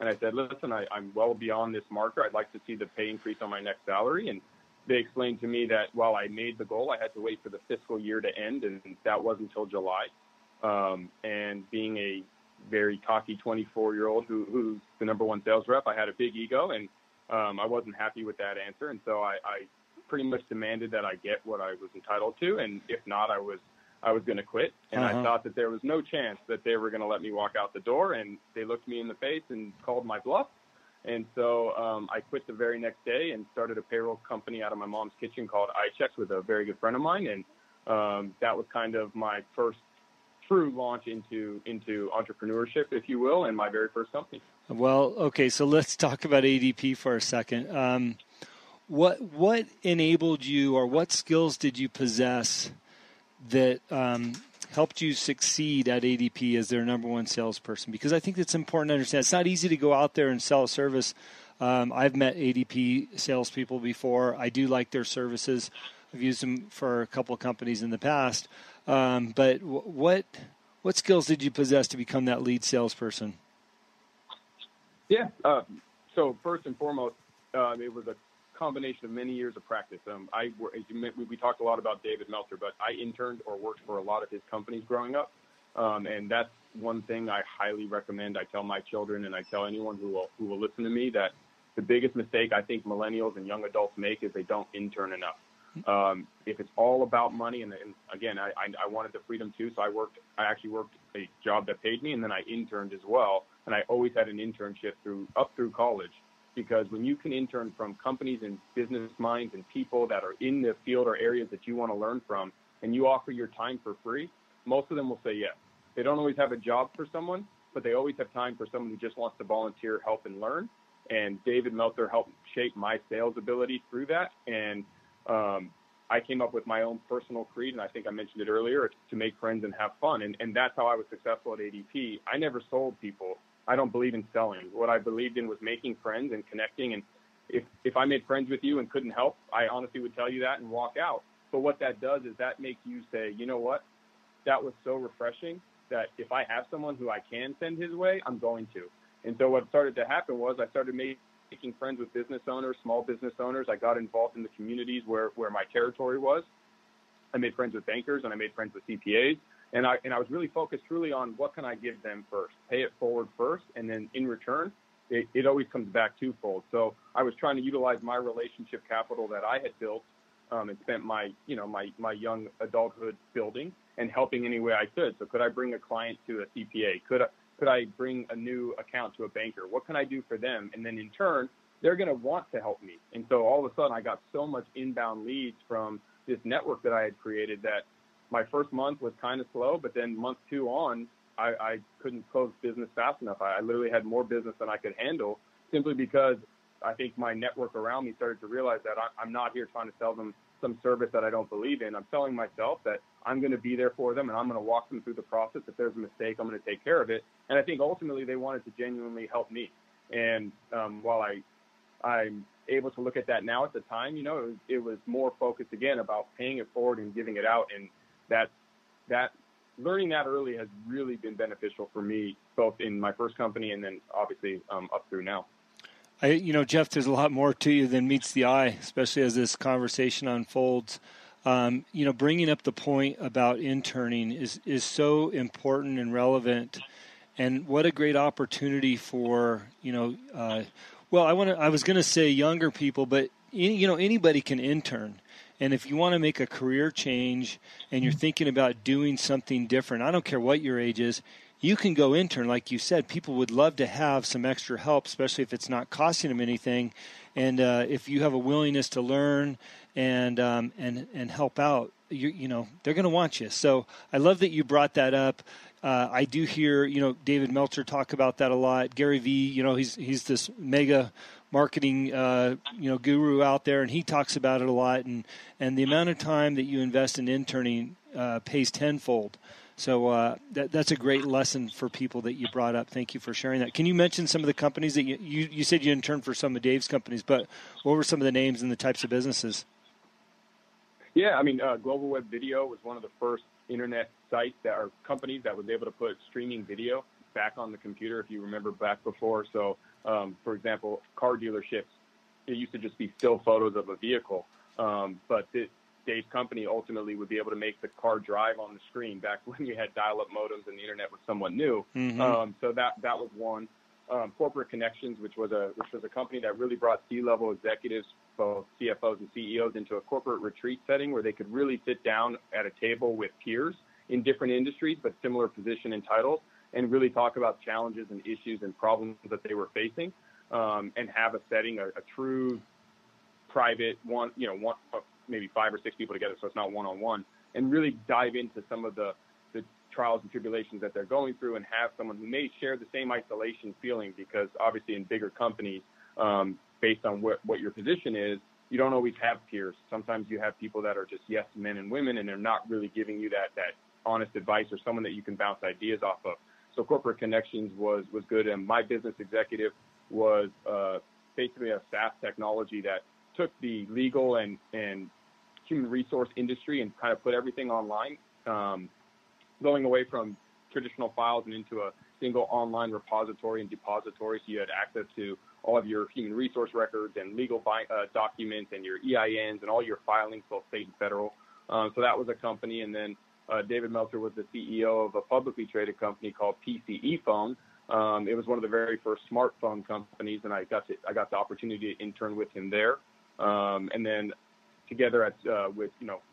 And I said, listen, I'm well beyond this marker. I'd like to see the pay increase on my next salary. And they explained to me that while I made the goal, I had to wait for the fiscal year to end, and that wasn't until July. And being a very cocky 24-year-old who's the number one sales rep, I had a big ego, and I wasn't happy with that answer. And so I pretty much demanded that I get what I was entitled to, and if not, I was going to quit. And I thought that there was no chance that they were going to let me walk out the door, and they looked me in the face and called my bluff. And so I quit the very next day and started a payroll company out of my mom's kitchen called iChecks with a very good friend of mine. And that was kind of my first true launch into entrepreneurship, if you will, and my very first company. Well, okay, so let's talk about ADP for a second. What enabled you, or what skills did you possess that helped you succeed at ADP as their number one salesperson? Because I think it's important to understand it's not easy to go out there and sell a service. I've met ADP salespeople before. I do like their services. I've used them for a couple of companies in the past. But what skills did you possess to become that lead salesperson? Yeah. So first and foremost, it was a combination of many years of practice. We talked a lot about David Meltzer, but I interned or worked for a lot of his companies growing up. And that's one thing I highly recommend. I tell my children and I tell anyone who will listen to me that the biggest mistake I think millennials and young adults make is they don't intern enough. If it's all about money, and again, I wanted the freedom too, so I actually worked a job that paid me, and then I interned as well. And I always had an internship up through college. Because when you can intern from companies and business minds and people that are in the field or areas that you want to learn from, and you offer your time for free, most of them will say yes. They don't always have a job for someone, but they always have time for someone who just wants to volunteer, help, and learn. And David Meltzer helped shape my sales ability through that. And I came up with my own personal creed, and I think I mentioned it earlier, to make friends and have fun. And that's how I was successful at ADP. I never sold people. I don't believe in selling. What I believed in was making friends and connecting. And if I made friends with you and couldn't help, I honestly would tell you that and walk out. But what that does is that makes you say, you know what? That was so refreshing that if I have someone who I can send his way, I'm going to. And so what started to happen was I started making friends with business owners, small business owners. I got involved in the communities where my territory was. I made friends with bankers and I made friends with CPAs. And I was really focused truly on what can I give them first, pay it forward first, and then in return, it always comes back twofold. So I was trying to utilize my relationship capital that I had built and spent my young adulthood building and helping any way I could. So could I bring a client to a CPA? Could I bring a new account to a banker? What can I do for them? And then in turn, they're going to want to help me. And so all of a sudden, I got so much inbound leads from this network that I had created that my first month was kind of slow, but then month 2 on, I couldn't close business fast enough. I literally had more business than I could handle simply because I think my network around me started to realize that I'm not here trying to sell them some service that I don't believe in. I'm telling myself that I'm going to be there for them and I'm going to walk them through the process. If there's a mistake, I'm going to take care of it. And I think ultimately they wanted to genuinely help me. And while I'm able to look at that now, at the time, it was more focused again about paying it forward and giving it out. And that learning that early has really been beneficial for me, both in my first company and then obviously up through now. Jeff, there's a lot more to you than meets the eye, especially as this conversation unfolds. Bringing up the point about interning is so important and relevant, and what a great opportunity for I was going to say younger people, but anybody can intern. And if you want to make a career change and you're thinking about doing something different, I don't care what your age is, you can go intern. Like you said, people would love to have some extra help, especially if it's not costing them anything. And if you have a willingness to learn and help out, they're going to want you. So I love that you brought that up. I do hear, David Meltzer talk about that a lot. Gary Vee, he's this mega marketing, guru out there, and he talks about it a lot. And the amount of time that you invest in interning pays tenfold. So that's a great lesson for people that you brought up. Thank you for sharing that. Can you mention some of the companies that you said you interned for some of Dave's companies, but what were some of the names and the types of businesses? Yeah, Global Web Video was one of the first internet sites that are companies that was able to put streaming video back on the computer, if you remember back before. So, for example, car dealerships, it used to just be still photos of a vehicle. But Dave's company ultimately would be able to make the car drive on the screen back when you had dial-up modems and the internet was somewhat new. Mm-hmm. So that was one. Corporate Connections, which was a company that really brought C-level executives, both CFOs and CEOs, into a corporate retreat setting where they could really sit down at a table with peers in different industries but similar position and titles, and really talk about challenges and issues and problems that they were facing, and have a setting, a true private one, maybe 5 or 6 people together, so it's not one-on-one, and really dive into some of the trials and tribulations that they're going through, and have someone who may share the same isolation feeling, because obviously in bigger companies, based on what your position is, you don't always have peers. Sometimes you have people that are just yes men and women, and they're not really giving you that honest advice or someone that you can bounce ideas off of. So Corporate Connections was good, and my business executive was basically a SaaS technology that took the legal and human resource industry and kind of put everything online, going away from traditional files and into a single online repository and depository. So you had access to all of your human resource records and legal documents and your EINs and all your filings, both state and federal. So that was a company. And then David Meltzer was the CEO of a publicly traded company called PCE Phone. It was one of the very first smartphone companies, and I got the opportunity to intern with him there. And then together with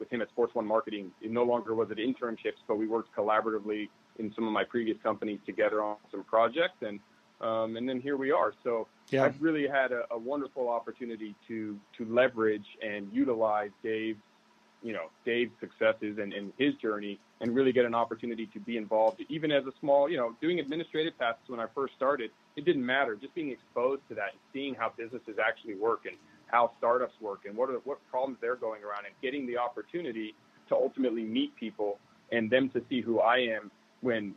him at Sports One Marketing, it no longer was it internships, but we worked collaboratively in some of my previous companies together on some projects, and then here we are. So yeah. I've really had a wonderful opportunity to leverage and utilize Dave's successes and his journey, and really get an opportunity to be involved, even as a small, doing administrative tasks. When I first started, it didn't matter. Just being exposed to that and seeing how businesses actually work and how startups work and what problems they're going around, and getting the opportunity to ultimately meet people and them to see who I am when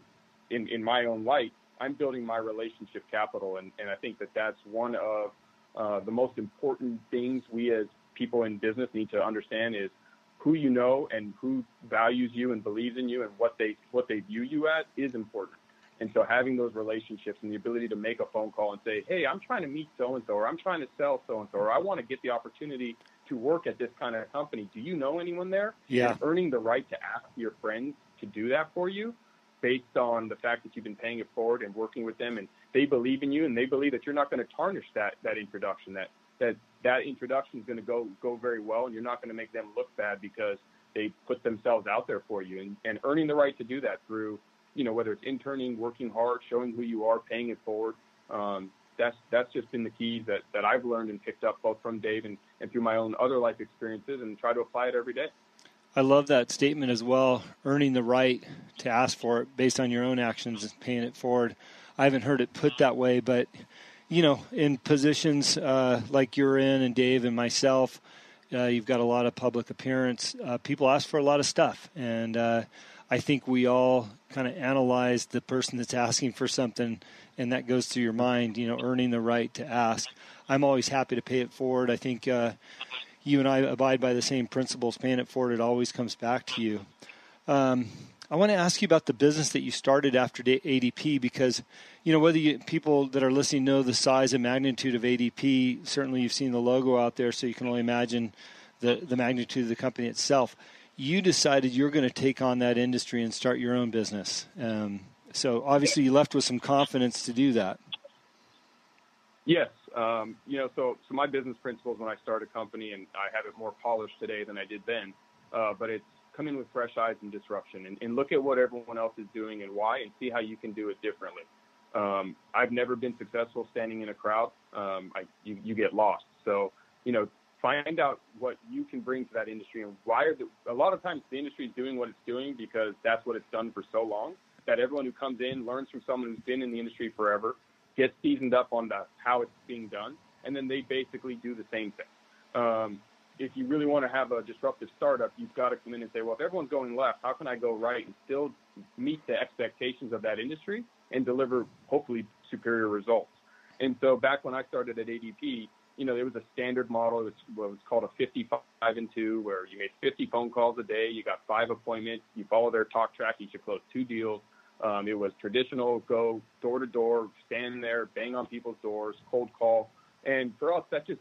in my own light, I'm building my relationship capital. And I think that's one of the most important things we as people in business need to understand, is who you know and who values you and believes in you and what they view you as is important. And so having those relationships and the ability to make a phone call and say, hey, I'm trying to meet so-and-so, or I'm trying to sell so-and-so, or I want to get the opportunity to work at this kind of company. Do you know anyone there? Yeah. And earning the right to ask your friends to do that for you based on the fact that you've been paying it forward and working with them, and they believe in you, and they believe that you're not going to tarnish that introduction, that introduction is going to go very well, and you're not going to make them look bad because they put themselves out there for you, and earning the right to do that through, whether it's interning, working hard, showing who you are, paying it forward. That's just been the keys that I've learned and picked up both from Dave and through my own other life experiences, and try to apply it every day. I love that statement as well, earning the right to ask for it based on your own actions and paying it forward. I haven't heard it put that way, but, in positions like you're in, and Dave and myself, you've got a lot of public appearance. People ask for a lot of stuff, and I think we all kind of analyze the person that's asking for something, and that goes through your mind, earning the right to ask. I'm always happy to pay it forward. I think you and I abide by the same principles. Paying it forward, it always comes back to you. I want to ask you about the business that you started after ADP, because, whether people that are listening know the size and magnitude of ADP, certainly you've seen the logo out there, so you can only imagine the magnitude of the company itself. You decided you're going to take on that industry and start your own business. So obviously you left with some confidence to do that. Yes. So my business principles when I started a company, and I have it more polished today than I did then, but it's come in with fresh eyes and disruption, and look at what everyone else is doing and why, and see how you can do it differently. I've never been successful standing in a crowd. You get lost. So, find out what you can bring to that industry, and why a lot of times the industry is doing what it's doing because that's what it's done for so long, that everyone who comes in learns from someone who's been in the industry forever, gets seasoned up on how it's being done, and then they basically do the same thing. If you really want to have a disruptive startup, you've got to come in and say, well, if everyone's going left, how can I go right and still meet the expectations of that industry and deliver, hopefully, superior results? And so back when I started at ADP, there was a standard model. It was called a 55-2, where you made 50 phone calls a day. You got 5 appointments. You follow their talk track. You should close 2 deals. It was traditional, go door to door, stand there, bang on people's doors, cold call. And for us, that's just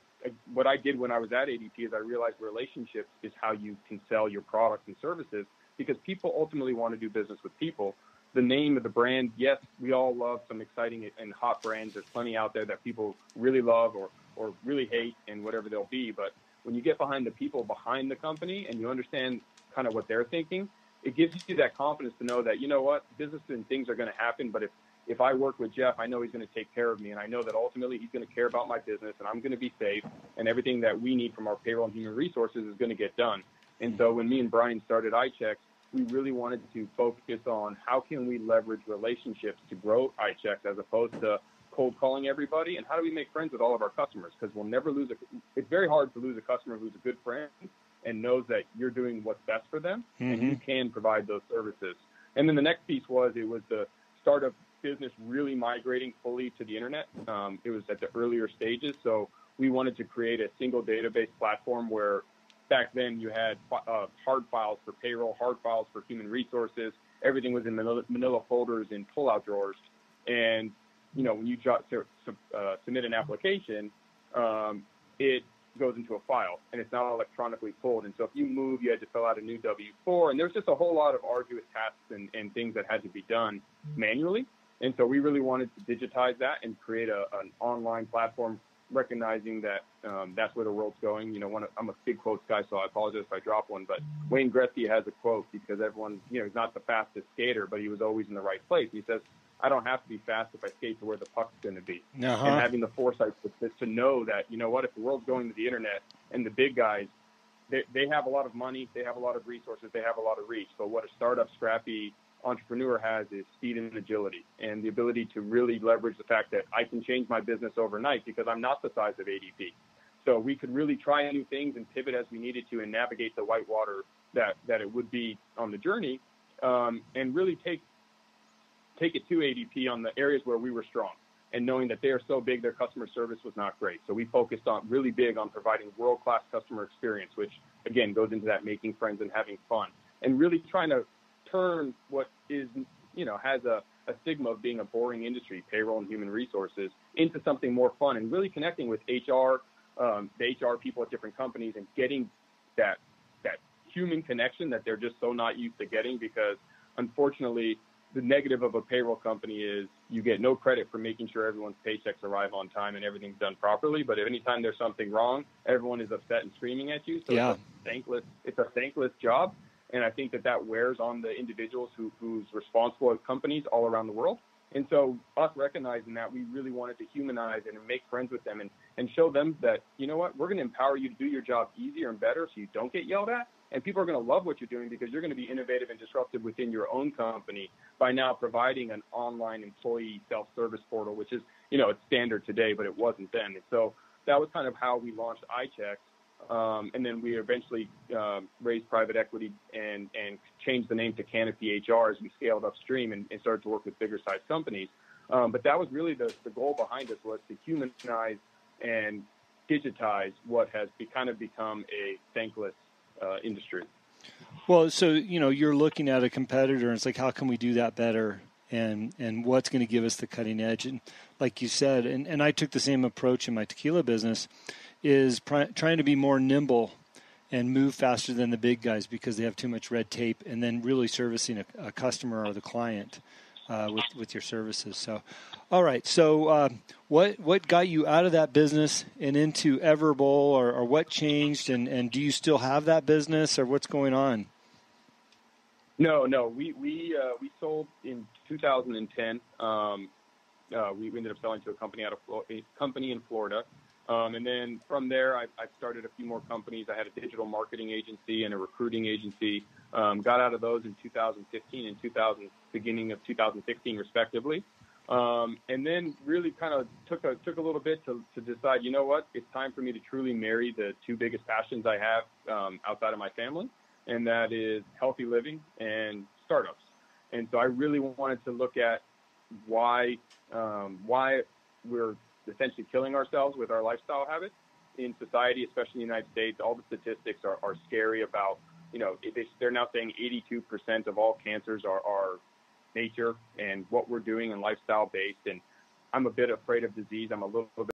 what I did when I was at ADP is I realized relationships is how you can sell your products and services, because people ultimately want to do business with people. The name of the brand, yes, we all love some exciting and hot brands. There's plenty out there that people really love or really hate and whatever they'll be. But when you get behind the people behind the company and you understand kind of what they're thinking, it gives you that confidence to know that, you know what, business and things are going to happen. But if I work with Jeff, I know he's going to take care of me. And I know that ultimately he's going to care about my business and I'm going to be safe. And everything that we need from our payroll and human resources is going to get done. And so when me and Brian started iChecks, we really wanted to focus on how can we leverage relationships to grow iChecks as opposed to cold calling everybody, and how do we make friends with all of our customers? Because we'll never lose it's very hard to lose a customer who's a good friend and knows that you're doing what's best for them, and you can provide those services. And then the next piece was the startup business really migrating fully to the internet. It was at the earlier stages, so we wanted to create a single database platform where back then you had hard files for payroll, hard files for human resources. Everything was in manila folders in pull-out drawers. And, you know, when you submit an application, it goes into a file, and it's not electronically pulled. And so if you move, you had to fill out a new W-4. And there's just a whole lot of arduous tasks and things that had to be done manually. And so we really wanted to digitize that and create an online platform, recognizing that that's where the world's going. You know, I'm a big quotes guy, so I apologize if I drop one, but Wayne Gretzky has a quote because everyone, you know, he's not the fastest skater, but he was always in the right place. He says, I don't have to be fast if I skate to where the puck's going to be. And having the foresight to know that, you know what, if the world's going to the internet and the big guys, they have a lot of money, they have a lot of resources, they have a lot of reach. But what a startup, scrappy entrepreneur has is speed and agility and the ability to really leverage the fact that I can change my business overnight because I'm not the size of ADP. So we could really try new things and pivot as we needed to and navigate the white water that it would be on the journey, and really take it to ADP on the areas where we were strong, and knowing that they are so big, their customer service was not great. So we focused on really big on providing world-class customer experience, which again goes into that making friends and having fun, and really trying to turn what is, you know, has a stigma of being a boring industry, payroll and human resources, into something more fun, and really connecting with HR, the HR people at different companies, and getting that human connection that they're just so not used to getting, because unfortunately the negative of a payroll company is you get no credit for making sure everyone's paychecks arrive on time and everything's done properly. But anytime there's something wrong, everyone is upset and screaming at you. So it's a thankless job. And I think that wears on the individuals who's responsible at companies all around the world. And so us recognizing that, we really wanted to humanize it and make friends with them and show them that, you know what, we're going to empower you to do your job easier and better so you don't get yelled at. And people are going to love what you're doing because you're going to be innovative and disruptive within your own company by now providing an online employee self-service portal, which is, you know, it's standard today, but it wasn't then. And so that was kind of how we launched iChecks. And then we eventually raised private equity and changed the name to Canopy HR as we scaled upstream and started to work with bigger sized companies. But that was really the goal behind us, was to humanize and digitize what has kind of become a thankless industry. Well, so, you know, you're looking at a competitor and it's like, how can we do that better? And what's going to give us the cutting edge? And like you said, and I took the same approach in my tequila business, is trying to be more nimble and move faster than the big guys because they have too much red tape, and then really servicing a customer or the client with your services. So, all right. So what got you out of that business and into Everbowl, or what changed, and do you still have that business, or what's going on? No. We sold in 2010. We ended up selling to a company in Florida. And then from there, I started a few more companies. I had a digital marketing agency and a recruiting agency. Got out of those in 2015 and beginning of 2016, respectively. And then really kind of took a little bit to decide, you know what, it's time for me to truly marry the two biggest passions I have outside of my family, and that is healthy living and startups. And so I really wanted to look at why we're essentially killing ourselves with our lifestyle habits in society, especially in the United States. All the statistics are scary about, you know, they're now saying 82% of all cancers are nature and what we're doing and lifestyle based. And I'm a bit afraid of disease. I'm a little bit